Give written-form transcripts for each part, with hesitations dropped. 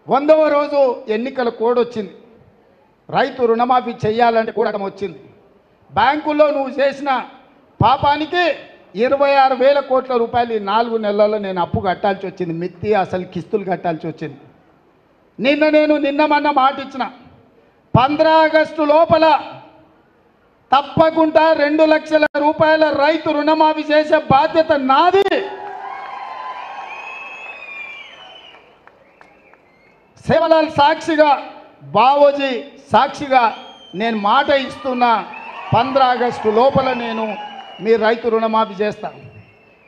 100వ రోజు ఎన్నికల కోడ్ వచ్చింది. రైతు రుణమాఫీ చేయాలంటే కూడా వచ్చింది. బ్యాంకుల్లో నువ్వు చేసిన పాపానికి 26,000 కోట్ల రూపాయలు ఈ 4 నెలల్లో నేను అప్పు కట్టాల్సి వచ్చింది. మిత్తి అసలు కిస్తులు కట్టాల్సి వచ్చింది. నిన్న మొన్న మాట ఇచ్చిన 15 ఆగస్టు లోపల తప్పకుండా 2 లక్షల రూపాయల రైతు రుణమాఫీ చేసే బాధ్యత నాది. సేవలాల్ సాక్షిగా, బావోజీ సాక్షిగా నేను మాట ఇస్తున్నా, 15 ఆగస్టు లోపల నేను మీ రైతు రుణమాఫీ చేస్తాను.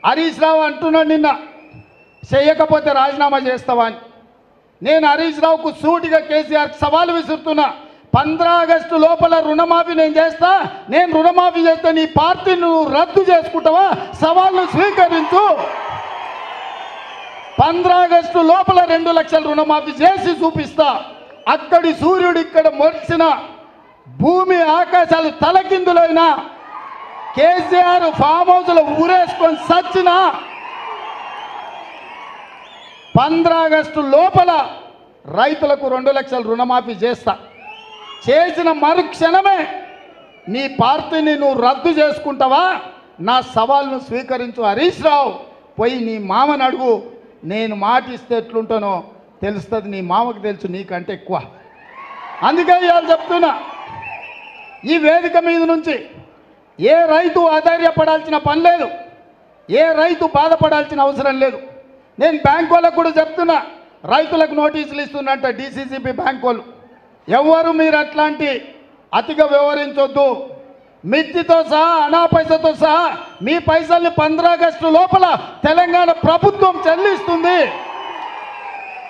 హరీష్ రావు అంటున్నాడు నిన్న, చేయకపోతే రాజీనామా చేస్తావా అని. నేను హరీష్ రావుకు సూటిగా కేసీఆర్కి సవాలు విసురుతున్నా, 15 ఆగస్టు లోపల రుణమాఫీ నేను చేస్తా. నేను రుణమాఫీ చేస్తే నీ పార్టీని నువ్వు రద్దు చేసుకుంటావా? సవాళ్ళు స్వీకరించు. 15 ఆగస్టు లోపల 2 లక్షల రుణమాఫీ చేసి చూపిస్తా. అక్కడి సూర్యుడు ఇక్కడ మొలిసిన, భూమి ఆకాశాలు తలకిందులైనా, కేసీఆర్ ఫామ్ హౌస్లో ఊరేసుకొని సచ్చిన 15 ఆగస్టు లోపల రైతులకు 2 లక్షల రుణమాఫీ చేస్తా. చేసిన మరుక్షణమే నీ పార్టీని నువ్వు రద్దు చేసుకుంటావా? నా సవాల్ను స్వీకరించు హరీష్ రావు. పోయి నీ మామని అడుగు. నేను మాట ఇస్తే ఎట్లుంటానో తెలుస్తుంది. నీ మామకు తెలుసు నీకంటే ఎక్కువ. అందుకే ఇవాళ చెప్తున్నా, ఈ వేదిక మీద నుంచి ఏ రైతు ఆధైర్యపడాల్సిన పని లేదు, ఏ రైతు బాధపడాల్సిన అవసరం లేదు. నేను బ్యాంక్ వాళ్ళకు కూడా చెప్తున్నా, రైతులకు నోటీసులు ఇస్తున్నట్ట DCCB బ్యాంక్ వాళ్ళు. ఎవరు మీరు అట్లాంటి అతిగా వ్యవహరించొద్దు. మిత్తితో సహా, అనా పైసతో సహా మీ పైసల్ని 15 ఆగస్టు లోపల తెలంగాణ ప్రభుత్వం చెల్లిస్తుంది.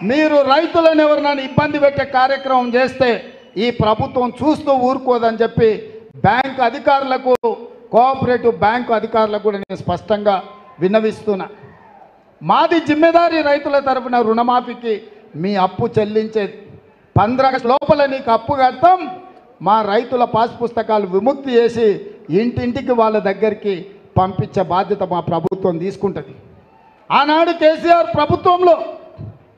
మీరు రైతులను ఎవరినైనా ఇబ్బంది పెట్టే కార్యక్రమం చేస్తే ఈ ప్రభుత్వం చూస్తూ ఊరుకోదని చెప్పి బ్యాంక్ అధికారులకు, కోఆపరేటివ్ బ్యాంకు అధికారులకు కూడా నేను స్పష్టంగా విన్నవిస్తున్నా. మాది జిమ్మెదారీ రైతుల తరఫున రుణమాఫీకి మీ అప్పు చెల్లించేది. 15 ఆగస్టు లోపల నీకు అప్పు కడతాం. మా రైతుల పాస్ పుస్తకాలు విముక్తి చేసి ఇంటింటికి వాళ్ళ దగ్గరికి పంపించే బాధ్యత మా ప్రభుత్వం తీసుకుంటుంది. ఆనాడు కేసీఆర్ ప్రభుత్వంలో